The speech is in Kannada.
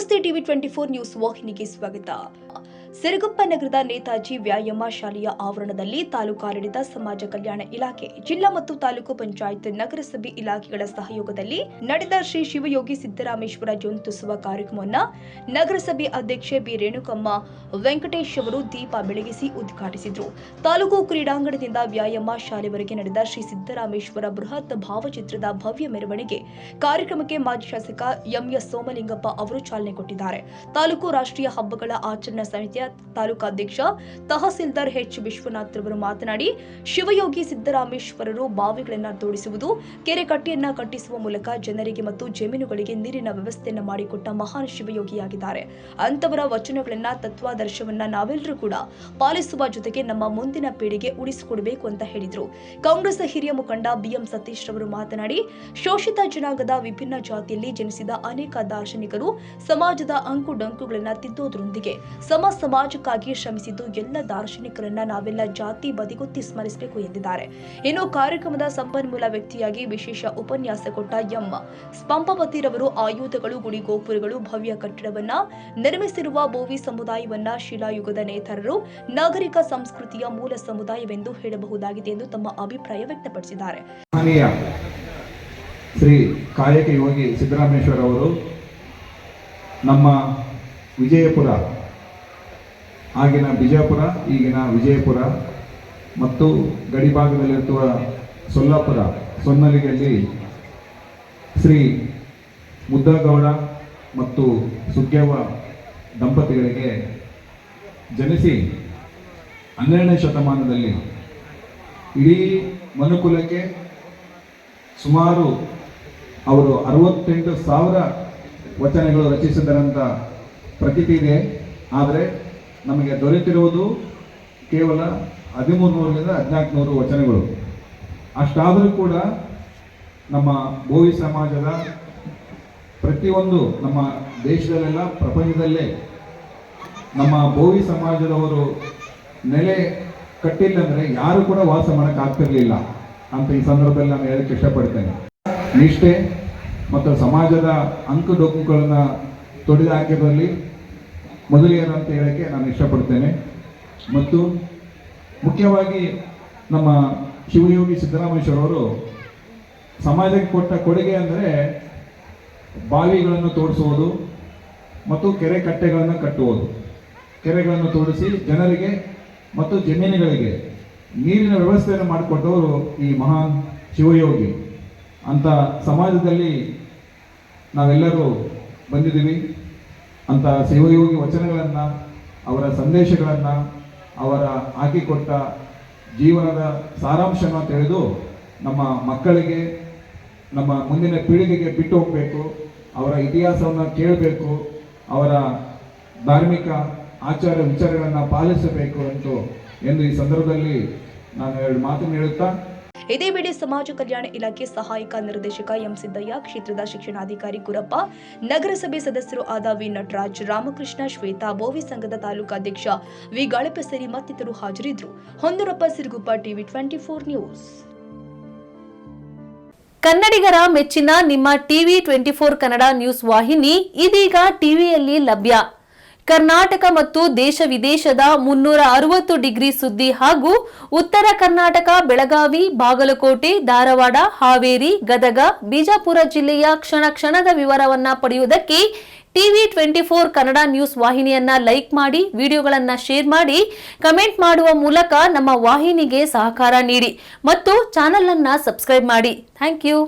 ನಮಸ್ತೆ ಟಿವಿ 24 ನ್ಯೂಸ್ ವಾಹಿನಿಗೆ ಸ್ವಾಗತ. ಸಿರುಗುಪ್ಪ ನಗರದ ನೇತಾಜಿ ವ್ಯಾಯಾಮ ಶಾಲೆಯ ಆವರಣದಲ್ಲಿ ತಾಲೂಕಾಡಳಿತ, ಸಮಾಜ ಕಲ್ಯಾಣ ಇಲಾಖೆ, ಜಿಲ್ಲಾ ಮತ್ತು ತಾಲೂಕು ಪಂಚಾಯತ್, ನಗರಸಭೆ ಇಲಾಖೆಗಳ ಸಹಯೋಗದಲ್ಲಿ ನಡೆದ ಶ್ರೀ ಶಿವಯೋಗಿ ಸಿದ್ದರಾಮೇಶ್ವರ ಜಯಂತ್ಯುತ್ಸವ ಕಾರ್ಯಕ್ರಮವನ್ನು ನಗರಸಭೆ ಅಧ್ಯಕ್ಷೆ ಬಿ ರೇಣುಕಮ್ಮ ವೆಂಕಟೇಶ್ ಅವರು ದೀಪ ಬೆಳಗಿಸಿ ಉದ್ಘಾಟಿಸಿದರು. ತಾಲೂಕು ಕ್ರೀಡಾಂಗಣದಿಂದ ವ್ಯಾಯಾಮ ಶಾಲೆವರೆಗೆ ನಡೆದ ಶ್ರೀ ಸಿದ್ದರಾಮೇಶ್ವರ ಬೃಹತ್ ಭಾವಚಿತ್ರದ ಭವ್ಯ ಮೆರವಣಿಗೆ ಕಾರ್ಯಕ್ರಮಕ್ಕೆ ಮಾಜಿ ಶಾಸಕ ಎಂಎಸ್ ಸೋಮಲಿಂಗಪ್ಪ ಅವರು ಚಾಲನೆ ಕೊಟ್ಟಿದ್ದಾರೆ. ತಾಲೂಕು ರಾಷ್ಟ್ರೀಯ ಹಬ್ಬಗಳ ಆಚರಣಾ ಸಮಿತಿಯ ತಾಲೂಕಾಧ್ಯಕ್ಷ ತಹಸೀಲ್ದಾರ್ ಎಚ್ ವಿಶ್ವನಾಥ್ ಅವರು ಮಾತನಾಡಿ, ಶಿವಯೋಗಿ ಸಿದ್ದರಾಮೇಶ್ವರರು ಬಾವಿಗಳನ್ನು ತೋಡಿಸುವುದು, ಕೆರೆ ಕಟ್ಟೆಯನ್ನ ಕಟ್ಟಿಸುವ ಮೂಲಕ ಜನರಿಗೆ ಮತ್ತು ಜಮೀನುಗಳಿಗೆ ನೀರಿನ ವ್ಯವಸ್ಥೆಯನ್ನ ಮಾಡಿಕೊಟ್ಟ ಮಹಾನ್ ಶಿವಯೋಗಿಯಾಗಿದ್ದಾರೆ. ಅಂತವರ ವಚನಗಳನ್ನ, ತತ್ವಾದರ್ಶವನ್ನ ನಾವೆಲ್ಲರೂ ಕೂಡ ಪಾಲಿಸುವ ಜೊತೆಗೆ ನಮ್ಮ ಮುಂದಿನ ಪೀಳಿಗೆ ಉಳಿಸಿಕೊಡಬೇಕು ಅಂತ ಹೇಳಿದರು. ಕಾಂಗ್ರೆಸ್ ಹಿರಿಯ ಮುಖಂಡ ಬಿಎಂ ಸತೀಶ್ ರವರು ಮಾತನಾಡಿ, ಶೋಷಿತ ಜನಾಂಗದ ವಿಭಿನ್ನ ಜಾತಿಯಲ್ಲಿ ಜನಿಸಿದ ಅನೇಕ ದಾರ್ಶನಿಕರು ಸಮಾಜದ ಅಂಕುಡೊಂಕುಗಳನ್ನು ತಿದ್ದೋದ್ರೊಂದಿಗೆ ಸಮಾಜಕ್ಕಾಗಿ ಶ್ರಮಿಸಿದ್ದು ಎಲ್ಲ ದಾರ್ಶನಿಕರನ್ನ ನಾವೆಲ್ಲ ಜಾತಿ ಬದಿಗೊತ್ತಿ ಸ್ಮರಿಸಬೇಕು ಎಂದಿದ್ದಾರೆ. ಇನ್ನು ಕಾರ್ಯಕ್ರಮದ ಸಂಪನ್ಮೂಲ ವ್ಯಕ್ತಿಯಾಗಿ ವಿಶೇಷ ಉಪನ್ಯಾಸ ಕೊಟ್ಟ ಎಂ ಪಂಪವತಿರವರು ಆಯುಧಗಳು, ಗುಡಿ ಗೋಪುರಗಳು, ಭವ್ಯ ಕಟ್ಟಡವನ್ನ ನಿರ್ಮಿಸಿರುವ ಬೋವಿ ಸಮುದಾಯವನ್ನ ಶಿಲಾಯುಗದ ನೇತಾರರು, ನಾಗರಿಕ ಸಂಸ್ಕೃತಿಯ ಮೂಲ ಸಮುದಾಯವೆಂದು ಹೇಳಬಹುದಾಗಿದೆ ಎಂದು ತಮ್ಮ ಅಭಿಪ್ರಾಯ ವ್ಯಕ್ತಪಡಿಸಿದ್ದಾರೆ. ಶ್ರೀ ಕಾಯಕ ಯೋಗಿ ಸಿದ್ದರಾಮೇಶ್ವರ ಅವರು ನಮ್ಮ ವಿಜಯಪುರ, ಆಗಿನ ಬಿಜಾಪುರ, ಈಗಿನ ವಿಜಯಪುರ ಮತ್ತು ಗಡಿಭಾಗದಲ್ಲಿರುವ ಸೊಲ್ಲಾಪುರ, ಸೊನ್ನಲಿಗೆಯಲ್ಲಿ ಶ್ರೀ ಮುದ್ದಗೌಡ ಮತ್ತು ಸುಗ್ಗವ್ವ ದಂಪತಿಗಳಿಗೆ ಜನಿಸಿ 12ನೇ ಶತಮಾನದಲ್ಲಿ ಇಡೀ ಮನುಕುಲಕ್ಕೆ ಸುಮಾರು ಅವರು 68,000 ವಚನಗಳು ರಚಿಸಿದರಂತ ಪ್ರತೀತಿ ಇದೆ. ಆದರೆ ನಮಗೆ ದೊರೆತಿರುವುದು ಕೇವಲ 1300ರಿಂದ 1400 ವಚನಗಳು. ಅಷ್ಟಾದರೂ ಕೂಡ ನಮ್ಮ ಬೋವಿ ಸಮಾಜದ ಪ್ರತಿಯೊಂದು, ನಮ್ಮ ದೇಶದಲ್ಲೆಲ್ಲ ಪ್ರಪಂಚದಲ್ಲೇ ನಮ್ಮ ಬೋವಿ ಸಮಾಜದವರು ನೆಲೆ ಕಟ್ಟಿಲ್ಲಂದರೆ ಯಾರು ಕೂಡ ವಾಸ ಮಾಡೋಕ್ಕಾಗ್ತಿರ್ಲಿಲ್ಲ ಅಂತ ಈ ಸಂದರ್ಭದಲ್ಲಿ ನಾನು ಹೇಳಕ್ಕೆ ಇಷ್ಟಪಡ್ತೇನೆ. ನಿಷ್ಠೆ ಮತ್ತು ಸಮಾಜದ ಅಂಕುಡೊಂಕುಗಳನ್ನು ತೊಡೆದು ಹಾಕಿದಲ್ಲಿ ಮೊದಲಿಯರು ಅಂತ ಹೇಳಕ್ಕೆ ನಾನು ಇಷ್ಟಪಡ್ತೇನೆ. ಮತ್ತು ಮುಖ್ಯವಾಗಿ ನಮ್ಮ ಶಿವಯೋಗಿ ಸಿದ್ದರಾಮೇಶ್ವರವರು ಸಮಾಜಕ್ಕೆ ಕೊಟ್ಟ ಕೊಡುಗೆ ಅಂದರೆ ಬಾವಿಗಳನ್ನು ತೋಡಿಸುವುದು ಮತ್ತು ಕೆರೆ ಕಟ್ಟೆಗಳನ್ನು ಕಟ್ಟುವುದು. ಕೆರೆಗಳನ್ನು ತೋಡಿಸಿ ಜನರಿಗೆ ಮತ್ತು ಜಮೀನುಗಳಿಗೆ ನೀರಿನ ವ್ಯವಸ್ಥೆಯನ್ನು ಮಾಡಿಕೊಟ್ಟವರು ಈ ಮಹಾನ್ ಶಿವಯೋಗಿ ಅಂತ ಸಮಾಜದಲ್ಲಿ ನಾವೆಲ್ಲರೂ ಬಂದಿದ್ದೀವಿ. ಅಂತ ಶಿವಯೋಗಿ ವಚನಗಳನ್ನು, ಅವರ ಸಂದೇಶಗಳನ್ನು, ಅವರ ಹಾಕಿಕೊಟ್ಟ ಜೀವನದ ಸಾರಾಂಶವನ್ನು ತಿಳಿದು ನಮ್ಮ ಮಕ್ಕಳಿಗೆ, ನಮ್ಮ ಮುಂದಿನ ಪೀಳಿಗೆಗೆ ಬಿಟ್ಟು ಹೋಗಬೇಕು, ಅವರ ಇತಿಹಾಸವನ್ನು ಕೇಳಬೇಕು, ಅವರ ಧಾರ್ಮಿಕ ಆಚಾರ ವಿಚಾರಗಳನ್ನು ಪಾಲಿಸಬೇಕು ಎಂದು ಈ ಸಂದರ್ಭದಲ್ಲಿ ನಾನು 2 ಮಾತನ್ನು ಹೇಳುತ್ತಾ, ಇದೇ ವೇಳೆ ಸಮಾಜ ಕಲ್ಯಾಣ ಇಲಾಖೆ ಸಹಾಯಕ ನಿರ್ದೇಶಕ ಎಂ ಸಿದ್ದಯ್ಯ, ಕ್ಷೇತ್ರದ ಶಿಕ್ಷಣಾಧಿಕಾರಿ ಗುರಪ್ಪ, ನಗರಸಭೆ ಸದಸ್ಯರು ಆದ ವಿ ನಟರಾಜ್, ರಾಮಕೃಷ್ಣ, ಶ್ವೇತಾ, ಬೋವಿ ಸಂಘದ ತಾಲೂಕಾಧ್ಯಕ್ಷ ವಿ ಗಾಳಪಸೇರಿ ಮತ್ತಿತರರು ಹಾಜರಿದ್ದರು. ಹೊಂದೂರಪ್ಪ, ಸಿರುಗುಪ್ಪ, ಟಿವಿ 24 ನ್ಯೂಸ್. ಕನ್ನಡಿಗರ ಮೆಚ್ಚಿನ ನಿಮ್ಮ ಟಿವಿ 24 ಕನ್ನಡ ನ್ಯೂಸ್ ವಾಹಿನಿ ಇದೀಗ ಟಿವಿಯಲ್ಲಿ ಲಭ್ಯ. ಕರ್ನಾಟಕ ಮತ್ತು ದೇಶ ವಿದೇಶದ 360 ಡಿಗ್ರಿ ಸುದ್ದಿ ಹಾಗೂ ಉತ್ತರ ಕರ್ನಾಟಕ, ಬೆಳಗಾವಿ, ಬಾಗಲಕೋಟೆ, ಧಾರವಾಡ, ಹಾವೇರಿ, ಗದಗ, ಬಿಜಾಪುರ ಜಿಲ್ಲೆಯ ಕ್ಷಣ ಕ್ಷಣದ ವಿವರವನ್ನ ಪಡೆಯುವುದಕ್ಕೆ ಟಿವಿ 24 ಕನ್ನಡ ನ್ಯೂಸ್ ವಾಹಿನಿಯನ್ನ ಲೈಕ್ ಮಾಡಿ, ವಿಡಿಯೋಗಳನ್ನ ಶೇರ್ ಮಾಡಿ, ಕಮೆಂಟ್ ಮಾಡುವ ಮೂಲಕ ನಮ್ಮ ವಾಹಿನಿಗೆ ಸಹಕಾರ ನೀಡಿ ಮತ್ತು ಚಾನೆಲ್ ಅನ್ನ ಸಬ್ಸ್ಕ್ರೈಬ್ ಮಾಡಿ. Thank you.